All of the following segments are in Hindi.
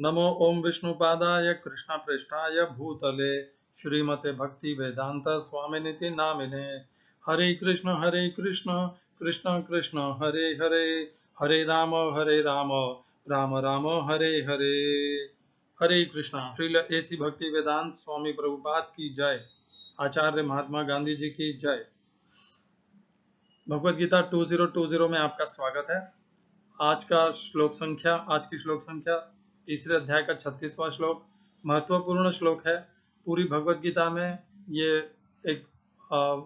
नमो ओम विष्णुपादाय कृष्णप्रेष्ठाय भूतले श्रीमते भक्ति वेदांत स्वामिनिति नामिने। हरे कृष्ण कृष्ण कृष्ण हरे हरे, हरे राम राम राम हरे हरे। हरे कृष्णा। श्रील एसी भक्ति वेदांत स्वामी प्रभुपाद की जय। आचार्य महात्मा गांधी जी की जय। भगवद गीता 2020 में आपका स्वागत है। आज की श्लोक संख्या तीसरे अध्याय का 36वां श्लोक महत्वपूर्ण श्लोक है। पूरी भगवद गीता में ये एक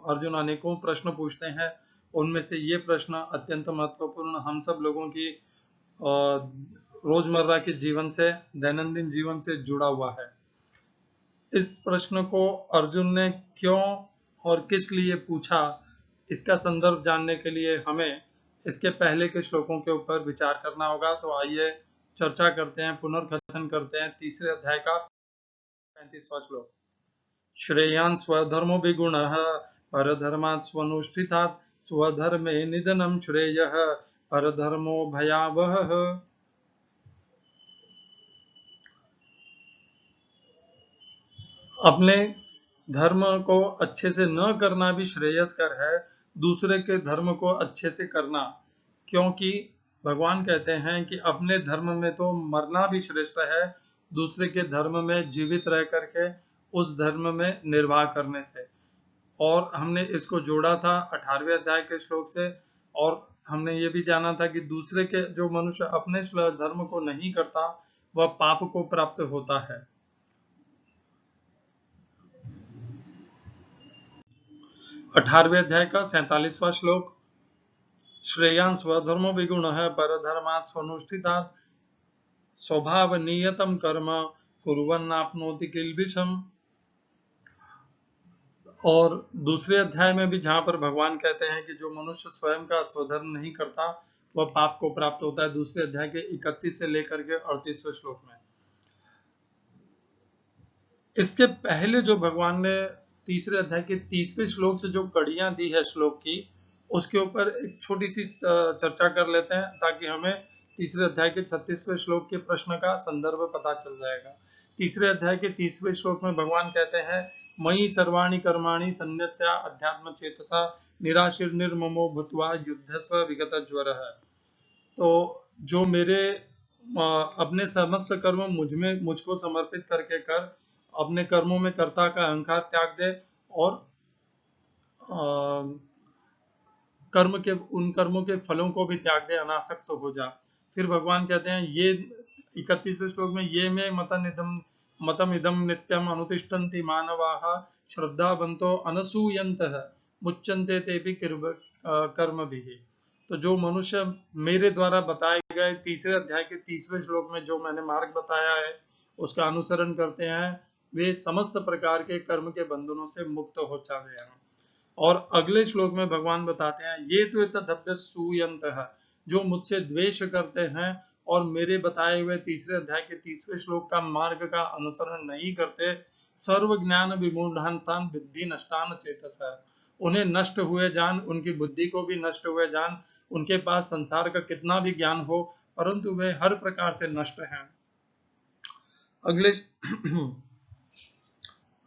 अर्जुन अनेकों प्रश्न पूछते हैं, उनमें से ये प्रश्न अत्यंत महत्वपूर्ण, हम सब लोगों की रोजमर्रा के जीवन से, दैनंदिन जीवन से जुड़ा हुआ है। इस प्रश्न को अर्जुन ने क्यों और किस लिए पूछा, इसका संदर्भ जानने के लिए हमें इसके पहले के श्लोकों के ऊपर विचार करना होगा। तो आइए चर्चा करते हैं, पुनर्कथन करते हैं तीसरे अध्याय का 35वां श्लोक। श्रेयान् स्वधर्मो विगुणः परधर्मात् स्वनुष्ठितात् स्वधर्मे निधनं श्रेयः परधर्मो भयावहः। अपने धर्म को अच्छे से न करना भी श्रेयस्कर है, दूसरे के धर्म को अच्छे से करना, क्योंकि भगवान कहते हैं कि अपने धर्म में तो मरना भी श्रेष्ठ है, दूसरे के धर्म में जीवित रह करके उस धर्म में निर्वाह करने से। और हमने इसको जोड़ा था 18वें अध्याय के श्लोक से, और हमने ये भी जाना था कि दूसरे के, जो मनुष्य अपने धर्म को नहीं करता वह पाप को प्राप्त होता है। 18वें अध्याय का 47वां श्लोक। श्रेयान् स्वधर्मो विगुणः परधर्मात् स्वनुष्ठितात् स्वभाव नियतम कर्म कुर्वन्नाप्नोति किल्बिषम्। और दूसरे अध्याय में भी जहां पर भगवान कहते हैं कि जो मनुष्य स्वयं का स्वधर्म नहीं करता वह पाप को प्राप्त होता है, दूसरे अध्याय के 31 से लेकर के 38वें श्लोक में। इसके पहले जो भगवान ने तीसरे अध्याय के 30वें श्लोक से जो कड़ियां दी है श्लोक की, उसके ऊपर एक छोटी सी चर्चा कर लेते हैं, ताकि हमें तीसरे अध्याय के 36वें श्लोक के प्रश्न का संदर्भ पता चल जाएगा। तीसरे अध्याय के 30वें श्लोक में भगवान कहते हैं, मयि सर्वाणि कर्माणि सन्न्यस्य अध्यात्म चेतसा निराशीर निर्ममो भूत्वा युद्धस्व विगत ज्वरः। तो जो मेरे अपने समस्त कर्म मुझको समर्पित करके कर, अपने कर्मों में कर्ता का अहंकार त्याग दे और कर्म के, उन कर्मों के फलों को भी त्याग दे, अनासक्त हो जा। फिर भगवान कहते हैं, ये 31वें श्लोक में, ये में मतम इदम नित्यम अनुतिष्ठन्ति मानवाः श्रद्धावन्तो अनसूयन्तः मुच्यन्ते तेपि कर्मभिः। तो जो मनुष्य मेरे द्वारा बताए गए तीसरे अध्याय के 30वें श्लोक में जो मैंने मार्ग बताया है उसका अनुसरण करते हैं, वे समस्त प्रकार के कर्म के बंधनों से मुक्त हो जाते हैं। और अगले श्लोक में भगवान बताते हैं, ये तो तदभ्य सूयन्तः, जो मुझसे द्वेष करते हैं और मेरे बताए हुए तीसरे अध्याय के 30वें श्लोक का मार्ग का अनुसरण नहीं करते, सर्व ज्ञान विमूढ़ान्तान् विद्धि नष्टान् चेतसः, उन्हें नष्ट हुए जान, उनकी बुद्धि को भी नष्ट हुए जान। उनके पास संसार का कितना भी ज्ञान हो, परंतु वे हर प्रकार से नष्ट हैं।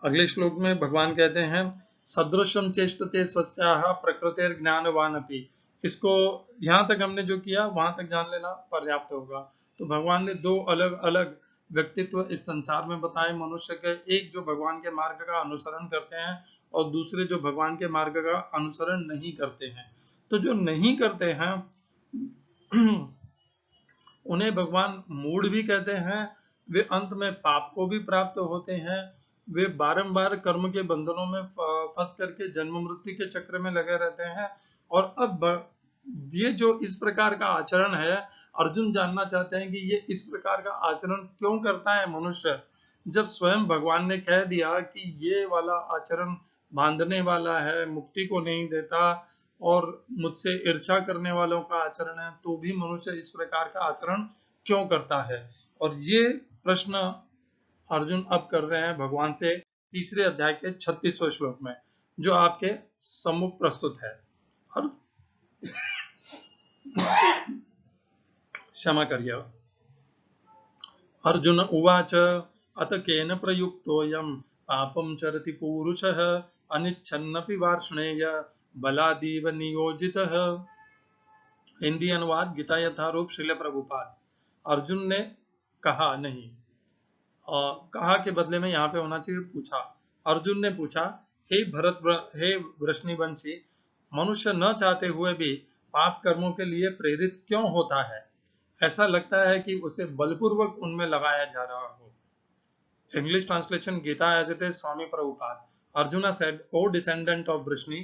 अगले श्लोक में भगवान कहते हैं, सदृशम चेष्टते स्वस्याः प्रकृतिर्ज्ञानवानपि। इसको यहाँ तक हमने जो किया वहां तक जान लेना पर्याप्त होगा। तो भगवान ने दो अलग अलग व्यक्तित्व इस संसार में बताए मनुष्य के, एक जो भगवान के मार्ग का अनुसरण करते हैं और दूसरे जो भगवान के मार्ग का अनुसरण नहीं करते हैं। तो जो नहीं करते हैं उन्हें भगवान मूढ़ भी कहते हैं, वे अंत में पाप को भी प्राप्त होते हैं, वे बारंबार कर्म के बंधनों में फंस करके जन्म मृत्यु के चक्र में लगे रहते हैं। और अब ये जो इस प्रकार का आचरण है, अर्जुन जानना चाहते हैं कि ये इस प्रकार का आचरण क्यों करता है मनुष्य, जब स्वयं भगवान ने कह दिया कि ये वाला आचरण बांधने वाला है, मुक्ति को नहीं देता और मुझसे ईर्ष्या करने वालों का आचरण है, तो भी मनुष्य इस प्रकार का आचरण क्यों करता है। और ये प्रश्न अर्जुन अब कर रहे हैं भगवान से तीसरे अध्याय के 36वें श्लोक में, जो आपके सम्मुख प्रस्तुत है। और क्षमा करिए। अर्जुन उवाच अत केन प्रयुक्तोऽयं पापं चरति पूरुषः अनिच्छन्नपि वार्ष्णेय बलादीव नियोजितः। हिंदी अनुवाद गीता यथारूप श्रील प्रभुपाद। अर्जुन ने कहा नहीं, कहा के बदले में यहाँ पे होना चाहिए पूछा। अर्जुन ने पूछा, हे हे वृष्णिवंशी, मनुष्य न चाहते हुए भी पाप कर्मों के लिए प्रेरित क्यों होता है? ऐसा लगता है कि उसे बलपूर्वक उनमें लगाया जा रहा हो। English translation Gita as it is, Swami Prabhupada. Arjuna said, O descendant of Vrishni,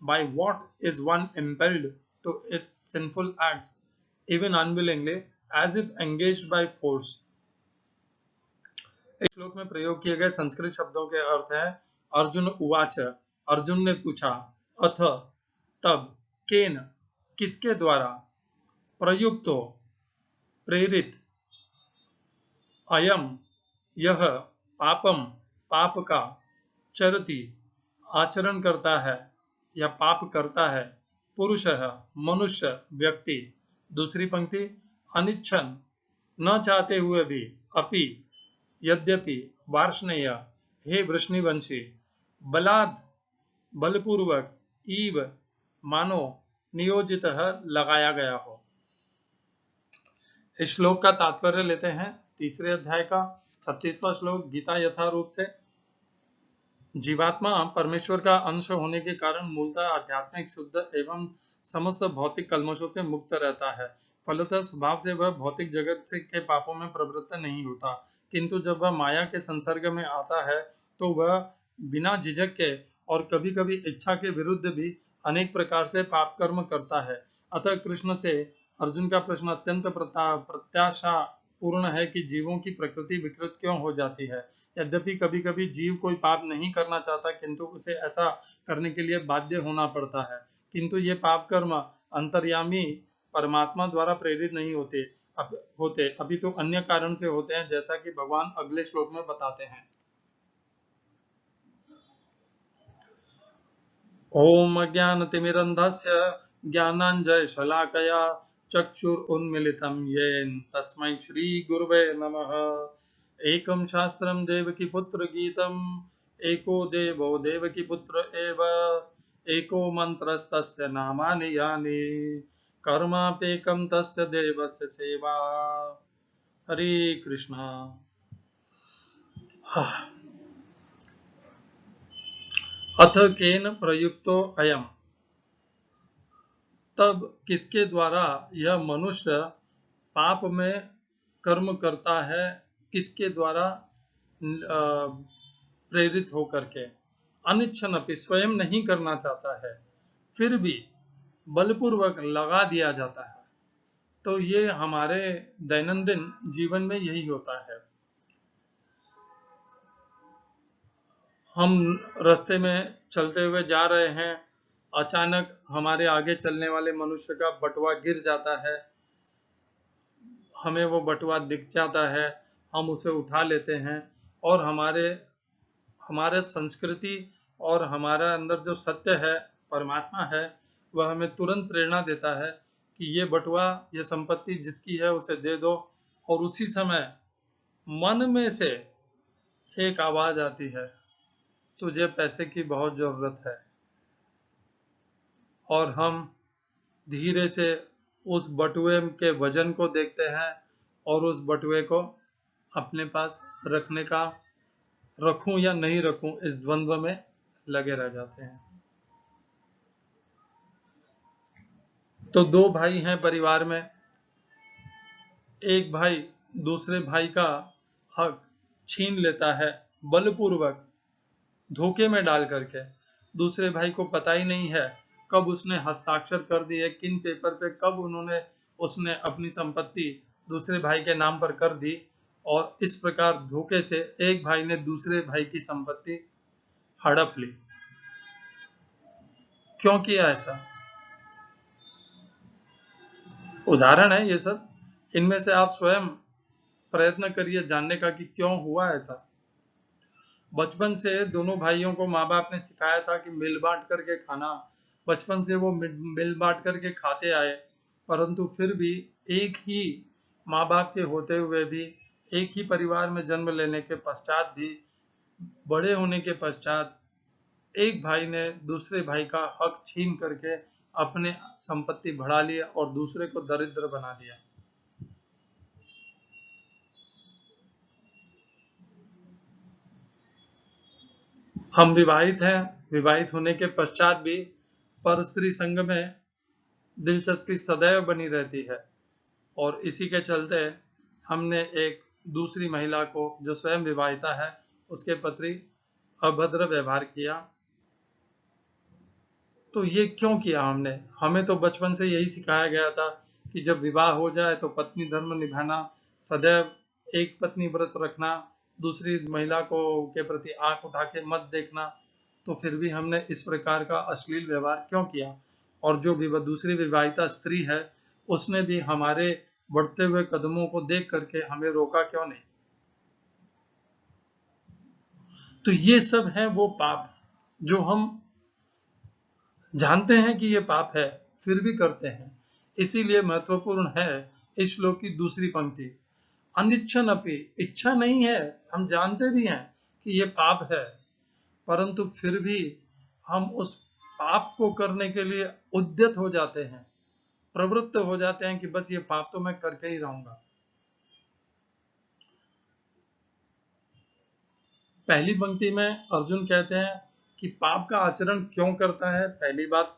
by what is one impelled to its sinful acts, even unwillingly, as if engaged by force? इस श्लोक में प्रयोग किए गए संस्कृत शब्दों के अर्थ है अर्जुन उवाच, अर्जुन ने पूछा, अथ तब, केन किसके द्वारा, प्रयुक्तो प्रेरित, अयम यह, पापम पाप का, चरति आचरण करता है या पाप करता है, पुरुष मनुष्य व्यक्ति। दूसरी पंक्ति, अनिच्छन न चाहते हुए भी, अपि यद्यपि, वार्ष्णेय हे वृष्णिवंशी, बलाद बलपूर्वक, ईव मानो, नियोजित लगाया गया हो। इस श्लोक का तात्पर्य लेते हैं तीसरे अध्याय का 36वां श्लोक गीता यथारूप से। जीवात्मा परमेश्वर का अंश होने के कारण मूलतः आध्यात्मिक शुद्ध एवं समस्त भौतिक कल्मशों से मुक्त रहता है। फलतः स्वभाव से वह भौतिक जगत से के पापों में प्रवृत्त नहीं होता, किंतु जब वह माया के संसर्ग में आता है तो वह बिना झिझक के और कभी कभी इच्छा के विरुद्ध भी अनेक प्रकार से पाप कर्म करता है। अतः कृष्ण से अर्जुन का प्रश्न अत्यंत प्रत्याशा पूर्ण है कि जीवों की प्रकृति विकृत क्यों हो जाती है। यद्यपि कभी कभी जीव कोई पाप नहीं करना चाहता, किंतु उसे ऐसा करने के लिए बाध्य होना पड़ता है। किंतु ये पाप कर्म अंतर्यामी परमात्मा द्वारा प्रेरित नहीं होते अभी तो अन्य कारण से होते हैं, जैसा कि भगवान अगले श्लोक में बताते हैं। ओम अज्ञानतिमिरन्धस्य ज्ञानाञ्जनशलाकया चक्षुरुन्मीलितं येन तस्मै श्रीगुरवे नमः। एकं शास्त्रं देवकीपुत्र गीतम् एको देवो देवकीपुत्र एव एको मन्त्रस्तस्य नामानि यानि कर्माप्येकं तस्य देवस्य सेवा। हरे कृष्णा। अथ केन प्रयुक्तो अयम्, तब किसके द्वारा यह मनुष्य पाप में कर्म करता है, किसके द्वारा प्रेरित होकर के। अनिच्छन अपि, स्वयं नहीं करना चाहता है, फिर भी बलपूर्वक लगा दिया जाता है। तो ये हमारे दैनंदिन जीवन में यही होता है। हम रास्ते में चलते हुए जा रहे हैं, अचानक हमारे आगे चलने वाले मनुष्य का बटुआ गिर जाता है, हमें वो बटुआ दिख जाता है, हम उसे उठा लेते हैं और हमारे संस्कृति और हमारे अंदर जो सत्य है, परमात्मा है, वह हमें तुरंत प्रेरणा देता है कि ये बटुआ, ये संपत्ति जिसकी है उसे दे दो। और उसी समय मन में से एक आवाज आती है, तुझे पैसे की बहुत जरूरत है। और हम धीरे से उस बटुए के वजन को देखते हैं और उस बटुए को अपने पास रखूं या नहीं रखूं, इस द्वंद्व में लगे रह जाते हैं। तो दो भाई हैं परिवार में, एक भाई दूसरे भाई का हक छीन लेता है बलपूर्वक, धोखे में डाल करके। दूसरे भाई को पता ही नहीं है कब उसने हस्ताक्षर कर दिए, किन पेपर पे कब उसने अपनी संपत्ति दूसरे भाई के नाम पर कर दी, और इस प्रकार धोखे से एक भाई ने दूसरे भाई की संपत्ति हड़प ली। क्यों किया ऐसा? उदाहरण है ये सब, इनमें से आप स्वयं प्रयत्न करिए जानने का कि क्यों हुआ ऐसा। बचपन से दोनों भाइयों को माँ बाप ने सिखाया था कि मिल बांट करके खाना। बचपन से वो मिल बांट करके खाते आए, परंतु फिर भी एक ही माँ बाप के होते हुए भी एक ही परिवार में जन्म लेने के पश्चात भी, बड़े होने के पश्चात, एक भाई ने दूसरे भाई का हक छीन करके अपने संपत्ति बढ़ा लिया और दूसरे को दरिद्र बना दिया। हम विवाहित हैं, विवाहित होने के पश्चात भी पर स्त्री संग में दिलचस्पी सदैव बनी रहती है, और इसी के चलते हमने एक दूसरी महिला को जो स्वयं विवाहिता है उसके प्रति अभद्र व्यवहार किया। तो ये क्यों किया हमने? हमें तो बचपन से यही सिखाया गया था कि जब विवाह हो जाए तो पत्नी धर्म निभाना, सदैव एक पत्नी व्रत रखना, दूसरी महिला को के प्रति आंख उठा के मत देखना। तो फिर भी हमने इस प्रकार का अश्लील व्यवहार क्यों किया? और जो दूसरी विवाहिता स्त्री है उसने भी हमारे बढ़ते हुए कदमों को देख करके हमें रोका क्यों नहीं? तो ये सब है वो पाप जो हम जानते हैं कि ये पाप है, फिर भी करते हैं। इसीलिए महत्वपूर्ण है इस श्लोक की दूसरी पंक्ति, अनिच्छन अपि, इच्छा नहीं है, हम जानते भी हैं कि ये पाप है, परंतु फिर भी हम उस पाप को करने के लिए उद्यत हो जाते हैं, प्रवृत्त हो जाते हैं कि बस ये पाप तो मैं करके ही रहूंगा। पहली पंक्ति में अर्जुन कहते हैं कि पाप का आचरण क्यों करता है, पहली बात,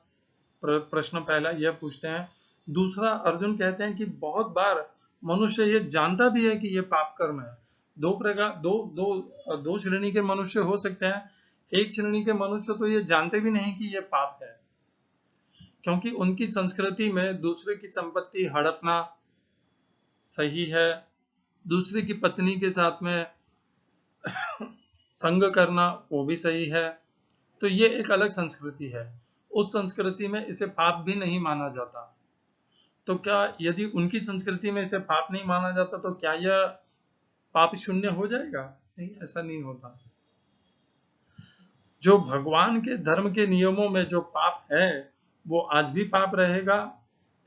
प्रश्न पहला यह पूछते हैं। दूसरा, अर्जुन कहते हैं कि बहुत बार मनुष्य ये जानता भी है कि ये पाप कर्म है। दो प्रकार दो दो दो श्रेणी के मनुष्य हो सकते हैं। एक श्रेणी के मनुष्य तो ये जानते भी नहीं कि ये पाप है, क्योंकि उनकी संस्कृति में दूसरे की संपत्ति हड़पना सही है, दूसरे की पत्नी के साथ में संग करना वो भी सही है। तो ये एक अलग संस्कृति है, उस संस्कृति में इसे पाप भी नहीं माना जाता। तो क्या यदि उनकी संस्कृति में इसे पाप नहीं माना जाता तो क्या यह पाप शून्य हो जाएगा? नहीं, ऐसा नहीं होता। जो भगवान के धर्म के नियमों में जो पाप है वो आज भी पाप रहेगा,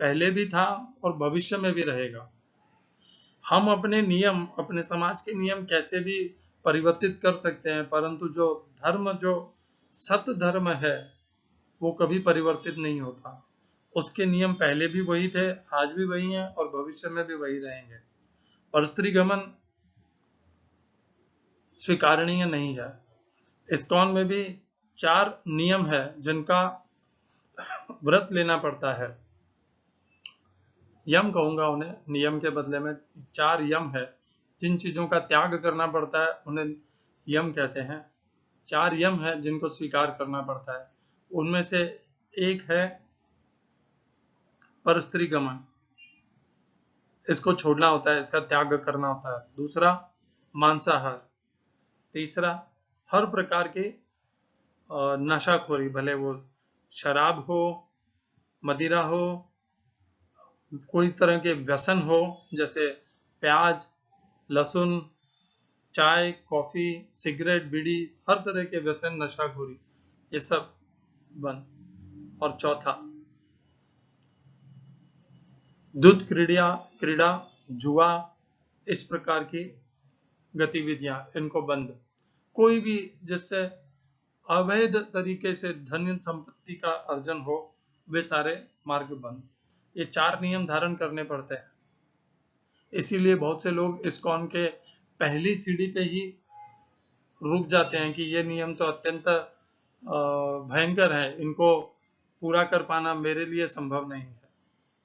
पहले भी था और भविष्य में भी रहेगा। हम अपने नियम, अपने समाज के नियम कैसे भी परिवर्तित कर सकते हैं, परंतु जो धर्म, जो सत्य धर्म है वो कभी परिवर्तित नहीं होता। उसके नियम पहले भी वही थे, आज भी वही हैं और भविष्य में भी वही रहेंगे। पर स्त्री गमन स्वीकारनीय नहीं है। इस्कॉन में भी 4 नियम है जिनका व्रत लेना पड़ता है। यम कहूंगा उन्हें, नियम के बदले में 4 यम है। जिन चीजों का त्याग करना पड़ता है उन्हें यम कहते हैं। 4 यम है जिनको स्वीकार करना पड़ता है। उनमें से एक है परस्त्री गमन, इसको छोड़ना होता है, इसका त्याग करना होता है। दूसरा, मांसाहार। तीसरा, हर प्रकार के नशाखोरी, भले वो शराब हो, मदिरा हो, कोई तरह के व्यसन हो, जैसे प्याज, लहसुन, चाय, कॉफी, सिगरेट, बीड़ी, हर तरह के व्यसन, नशाखोरी, ये सब बंद। और चौथा, दुध क्रीड़ा, जुआ, इस प्रकार की गतिविधियां, इनको बंद। कोई भी जिससे अवैध तरीके से धन संपत्ति का अर्जन हो, वे सारे मार्ग बंद। ये 4 नियम धारण करने पड़ते हैं। इसीलिए बहुत से लोग इस्कॉन के पहली सीढ़ी पे ही रुक जाते हैं कि ये नियम तो अत्यंत भयंकर है, इनको पूरा कर पाना मेरे लिए संभव नहीं है,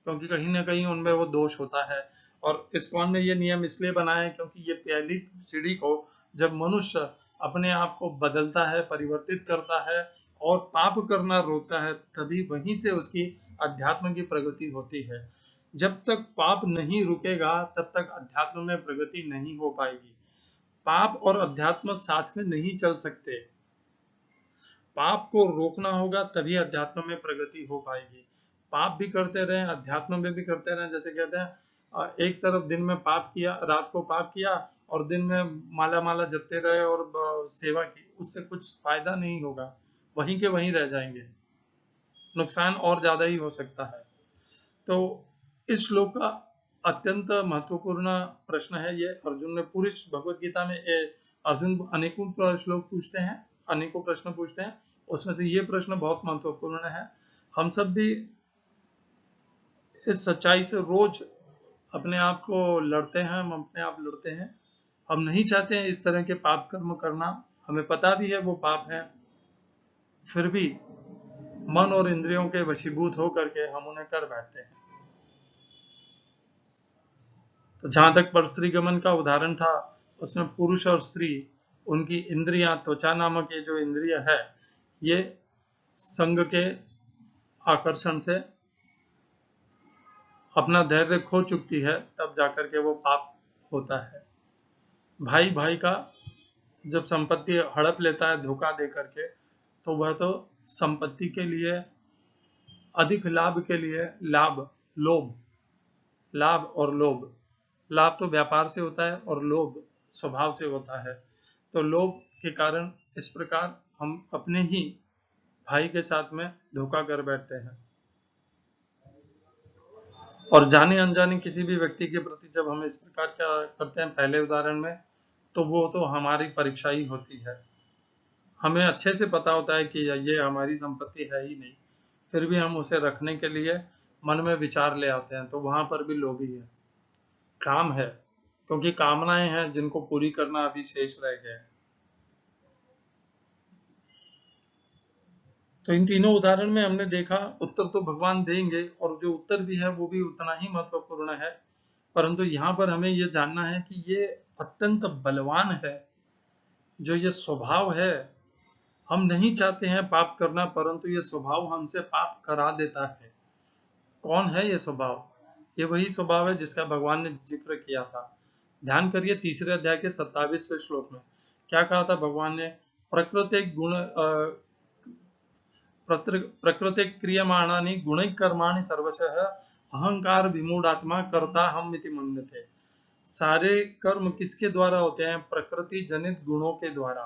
क्योंकि कहीं ना कहीं उनमें वो दोष होता है। और इस्कॉन ने ये नियम इसलिए बनाए क्योंकि ये पहली सीढ़ी को जब मनुष्य अपने आप को बदलता है, परिवर्तित करता है और पाप करना रोकता है, तभी वहीं से उसकी अध्यात्म की प्रगति होती है। जब तक पाप नहीं रुकेगा तब तक अध्यात्म में प्रगति नहीं हो पाएगी। पाप और अध्यात्म साथ में नहीं चल सकते। पाप को रोकना होगा तभी अध्यात्म में प्रगति हो पाएगी। पाप भी करते रहें, अध्यात्म में भी करते रहें। जैसे कहते हैं एक तरफ दिन में पाप किया, रात को पाप किया और दिन में माला माला जपते रहे और सेवा की, उससे कुछ फायदा नहीं होगा, वहीं के वहीं रह जाएंगे, नुकसान और ज्यादा ही हो सकता है। तो इस श्लोक का अत्यंत महत्वपूर्ण प्रश्न है ये। अर्जुन ने पूरी भगवत गीता में अर्जुन अनेकों श्लोक पूछते हैं, अनेकों प्रश्न पूछते हैं, उसमें से ये प्रश्न बहुत महत्वपूर्ण है। हम सब भी इस सच्चाई से रोज अपने आप को लड़ते हैं, हम अपने आप लड़ते हैं। हम नहीं चाहते हैं इस तरह के पाप कर्म करना, हमें पता भी है वो पाप है, फिर भी मन और इंद्रियों के वशीभूत होकर के हम उन्हें कर बैठते हैं। तो जहां तक परस्त्री गमन का उदाहरण था, उसमें पुरुष और स्त्री, उनकी इंद्रियां, त्वचा नामक ये जो इंद्रिय है, ये संग के आकर्षण से अपना धैर्य खो चुकती है, तब जाकर के वो पाप होता है। भाई भाई का जब संपत्ति हड़प लेता है धोखा दे करके, तो वह तो संपत्ति के लिए, अधिक लाभ के लिए, लोभ, लाभ और लोभ, लाभ तो व्यापार से होता है और लोभ स्वभाव से होता है। तो लोभ के कारण इस प्रकार हम अपने ही भाई के साथ में धोखा कर बैठते हैं। और जाने अनजाने किसी भी व्यक्ति के प्रति जब हम इस प्रकार क्या करते हैं पहले उदाहरण में, तो वो तो हमारी परीक्षा ही होती है। हमें अच्छे से पता होता है कि ये हमारी संपत्ति है ही नहीं, फिर भी हम उसे रखने के लिए मन में विचार ले आते हैं, तो वहां पर भी लोभी है, काम है, क्योंकि कामनाएं हैं जिनको पूरी करना अभी शेष रह गया है। तो इन तीनों उदाहरण में हमने देखा उत्तर तो भगवान देंगे, और जो उत्तर भी है वो भी उतना ही महत्वपूर्ण है, परंतु यहाँ पर हमें ये जानना है कि ये अत्यंत बलवान है। जो ये स्वभाव है, हम नहीं चाहते हैं पाप करना, परंतु ये स्वभाव हमसे पाप करा देता है। कौन है ये स्वभाव? ये वही स्वभाव है जिसका भगवान ने जिक्र किया था। ध्यान करिए तीसरे अध्याय के 27वें श्लोक में क्या कहा था भगवान ने? प्रकृति क्रियमाणानि गुणैः कर्माणि सर्वशः अहंकार विमूढ़ात्मा कर्ता हम इति मन्यते। सारे कर्म किसके द्वारा होते हैं? प्रकृति जनित गुणों के द्वारा।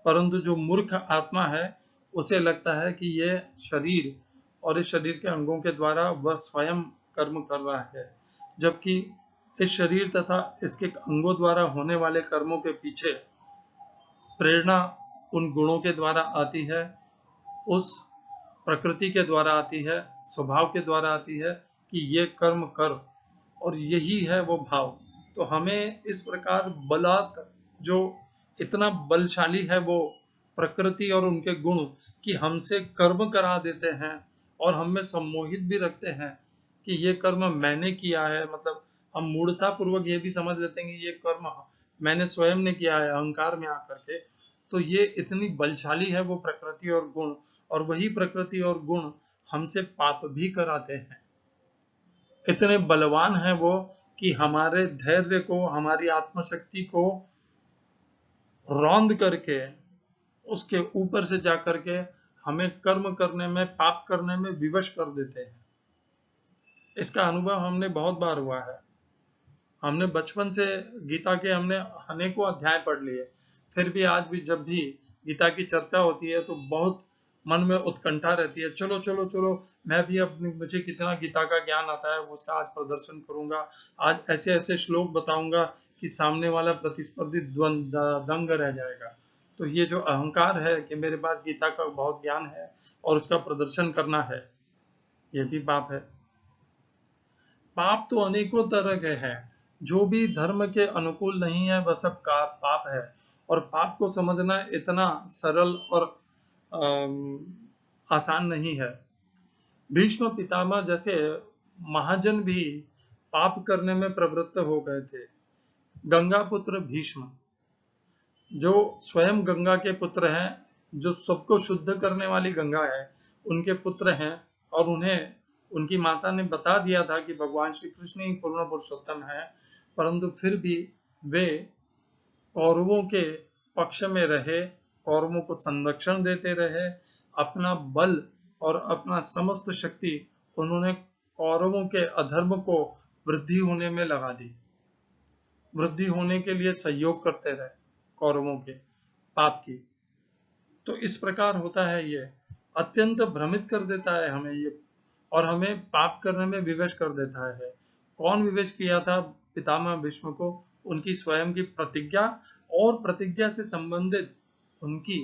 परंतु जो मूर्ख आत्मा है, उसे लगता है कि ये शरीर और इस शरीर के अंगों के द्वारा वह स्वयं कर्म कर रहा है, जबकि इस शरीर तथा इसके अंगों द्वारा होने वाले कर्मों के पीछे प्रेरणा उन गुणों के द्वारा आती है, उस प्रकृति के द्वारा आती है, स्वभाव के द्वारा आती है कि ये कर्म कर, और यही है वो भाव। तो हमें इस प्रकार बलात्, जो इतना बलशाली है वो प्रकृति और उनके गुण, कि हमसे कर्म करा देते हैं और हमें सम्मोहित भी रखते हैं कि ये कर्म मैंने किया है। मतलब हम मूढ़ता पूर्वक ये भी समझ लेते हैं कि ये कर्म मैंने स्वयं ने किया है, अहंकार में आकर के। तो ये इतनी बलशाली है वो प्रकृति और गुण, और वही प्रकृति और गुण हमसे पाप भी कराते हैं। इतने बलवान है वो कि हमारे धैर्य को, हमारी आत्मशक्ति को रौंद करके उसके ऊपर से जाकर के हमें कर्म करने में, पाप करने में विवश कर देते हैं। इसका अनुभव हमने बहुत बार हुआ है। हमने बचपन से गीता के हमने अनेकों अध्याय पढ़ लिए, फिर भी आज भी जब भी गीता की चर्चा होती है तो बहुत मन में उत्कंठा रहती है। चलो चलो चलो, मैं भी अपनी, मुझे कितना गीता का ज्ञान आता है उसका आज प्रदर्शन करूंगा, आज ऐसे ऐसे श्लोक बताऊंगा कि सामने वाला प्रतिस्पर्धी दंग रह जाएगा। तो ये जो अहंकार है कि मेरे पास गीता का बहुत ज्ञान है और उसका प्रदर्शन करना है, ये भी पाप है। पाप तो अनेकों तरह के हैं, जो भी धर्म के अनुकूल नहीं है वह सब का पाप है। और पाप को समझना इतना सरल और आसान नहीं है। भीष्म पितामह जैसे महाजन भी पाप करने में प्रवृत्त हो गए थे। गंगा पुत्र भीष्म, जो स्वयं गंगा के पुत्र हैं, जो सबको शुद्ध करने वाली गंगा है, उनके पुत्र हैं, और उन्हें उनकी माता ने बता दिया था कि भगवान श्री कृष्ण ही पूर्ण पुरुषोत्तम है, परंतु फिर भी वे कौरवों के पक्ष में रहे, कौरवों को संरक्षण देते रहे, अपना बल और अपना समस्त शक्ति उन्होंने कौरवों के अधर्म को वृद्धि होने में लगा दी, वृद्धि होने के लिए सहयोग करते रहे कौरवों के पाप की। तो इस प्रकार होता है, ये अत्यंत भ्रमित कर देता है हमें ये, और हमें पाप करने में विवश कर देता है। कौन विवश किया था पितामह भीष्म को? उनकी स्वयं की प्रतिज्ञा और प्रतिज्ञा से संबंधित उनकी,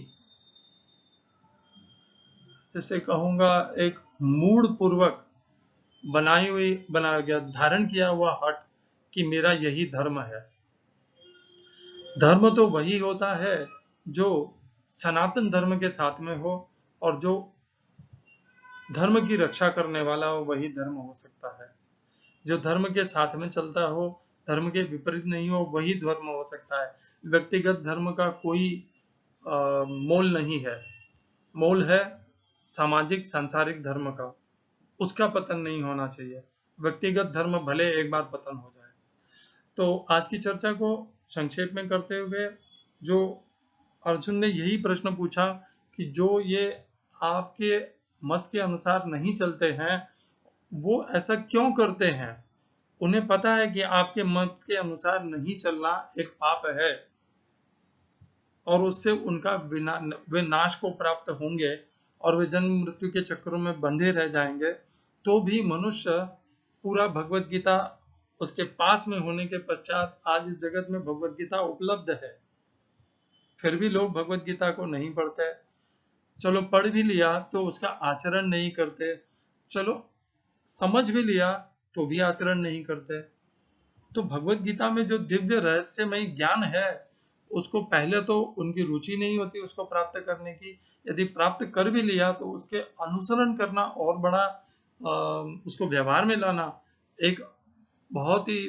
जैसे कहूंगा, एक मूड पूर्वक बनाया गया, धारण किया हुआ हट कि मेरा यही धर्म है। धर्म तो वही होता है जो सनातन धर्म के साथ में हो, और जो धर्म की रक्षा करने वाला हो वही धर्म हो सकता है। जो धर्म के साथ में चलता हो, धर्म के विपरीत नहीं हो, वही धर्म हो सकता है। व्यक्तिगत धर्म का कोई मोल नहीं है। मोल है सामाजिक सांसारिक धर्म का, उसका पतन नहीं होना चाहिए। व्यक्तिगत धर्म भले एक बार पतन हो जाए। तो आज की चर्चा को संक्षेप में करते हुए, जो अर्जुन ने यही प्रश्न पूछा कि जो ये आपके मत के अनुसार नहीं चलते हैं, वो ऐसा क्यों करते हैं? उन्हें पता है कि आपके मत के अनुसार नहीं चलना एक पाप है, और उससे उनका वे नाश को प्राप्त होंगे, और वे जन्म मृत्यु के चक्रों में बंधे रह जाएंगे। तो भी मनुष्य पूरा भगवत गीता उसके पास में होने के पश्चात, आज इस जगत में भगवत गीता उपलब्ध है, फिर भी लोग भगवत गीता को नहीं पढ़ते। चलो पढ़ भी लिया तो उसका आचरण नहीं करते, चलो समझ भी लिया तो भी आचरण नहीं करते। तो भगवत गीता में जो दिव्य रहस्यमय ज्ञान है, उसको पहले तो उनकी रुचि नहीं होती उसको प्राप्त करने की। यदि प्राप्त कर भी लिया तो उसके अनुसरण करना और बड़ा, उसको व्यवहार में लाना एक बहुत ही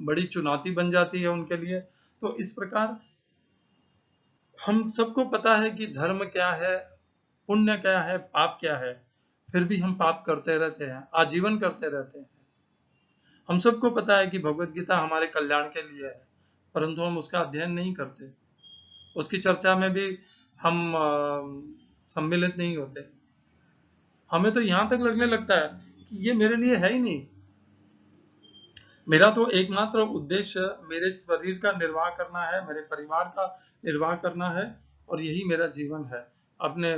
बड़ी चुनौती बन जाती है उनके लिए। तो इस प्रकार हम सबको पता है कि धर्म क्या है, पुण्य क्या है, पाप क्या है, फिर भी हम पाप करते रहते हैं, आजीवन करते रहते हैं। हम सबको पता है कि भगवत गीता हमारे कल्याण के लिए है, परंतु हम उसका अध्ययन नहीं करते, उसकी चर्चा में भी हम सम्मिलित नहीं होते। हमें तो यहाँ तक लगने लगता है कि ये मेरे लिए है ही नहीं। मेरा तो एकमात्र उद्देश्य मेरे शरीर का निर्वाह करना है, मेरे परिवार का निर्वाह करना है, और यही मेरा जीवन है। अपने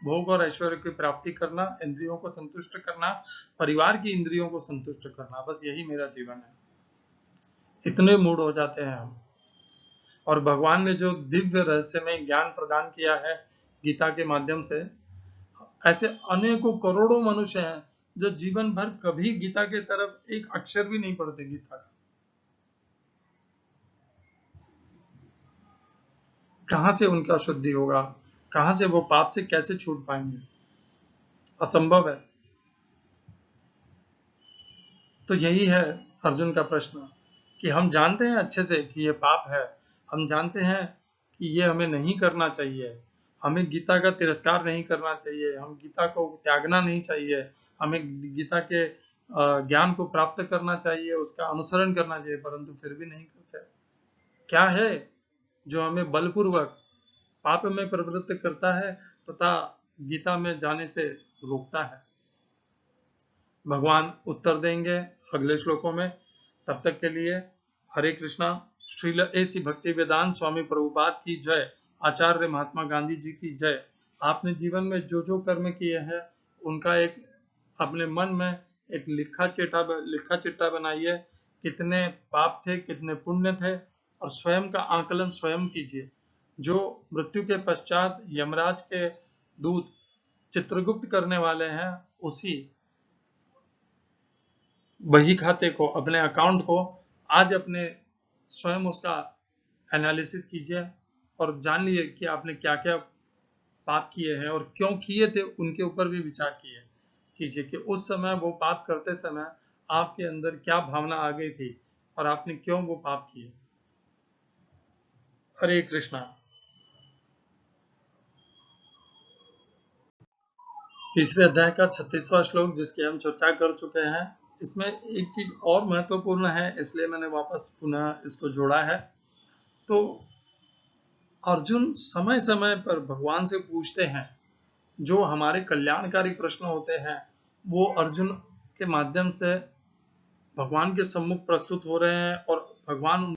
भोग और ऐश्वर्य की प्राप्ति करना, इंद्रियों को संतुष्ट करना, परिवार की इंद्रियों को संतुष्ट करना, बस यही मेरा जीवन है। इतने मूड हो जाते हैं हम। और भगवान ने जो दिव्य रहस्य में ज्ञान प्रदान किया है गीता के माध्यम से, ऐसे अनेकों करोड़ों मनुष्य हैं जो जीवन भर कभी गीता के तरफ एक अक्षर भी नहीं पढ़ते गीता का। कहां से उनका शुद्धि होगा? कहां से वो पाप से कैसे छूट पाएंगे? असंभव है। तो यही है अर्जुन का प्रश्न, कि हम जानते हैं अच्छे से कि ये पाप है, हम जानते हैं कि ये हमें नहीं करना चाहिए, हमें गीता का तिरस्कार नहीं करना चाहिए, हम गीता को त्यागना नहीं चाहिए, हमें गीता के ज्ञान को प्राप्त करना चाहिए, उसका अनुसरण करना चाहिए, परंतु फिर भी नहीं करते। क्या है जो हमें बलपूर्वक पाप में प्रवृत्त करता है तथा गीता में जाने से रोकता है? भगवान उत्तर देंगे अगले श्लोकों में। तब तक के लिए हरे कृष्णा। श्रील ऐसी भक्ति वेदांत स्वामी प्रभुपाद की जय। आचार्य महात्मा गांधी जी की जय। आपने जीवन में जो जो कर्म किए हैं उनका एक अपने मन में एक लिखा चिट्ठा बनाइए, कितने पाप थे, कितने पुण्य थे, और स्वयं का आकलन स्वयं कीजिए। जो मृत्यु के पश्चात यमराज के दूत चित्रगुप्त करने वाले हैं, उसी बही खाते को, अपने अकाउंट को आज अपने स्वयं उसका एनालिसिस कीजिए, और जान लीजिए कि आपने क्या क्या पाप किए हैं और क्यों किए थे, उनके ऊपर भी विचार कीजिए कि उस समय वो पाप करते समय आपके अंदर क्या भावना आ गई थी और आपने क्यों वो पाप किए। हरे कृष्णा। तीसरे अध्याय का 36वां श्लोक जिसकी हम चर्चा कर चुके हैं, इसमें एक चीज और महत्वपूर्ण है, इसलिए मैंने वापस पुनः इसको जोड़ा है। तो अर्जुन समय समय पर भगवान से पूछते हैं, जो हमारे कल्याणकारी प्रश्न होते हैं वो अर्जुन के माध्यम से भगवान के सम्मुख प्रस्तुत हो रहे हैं, और भगवान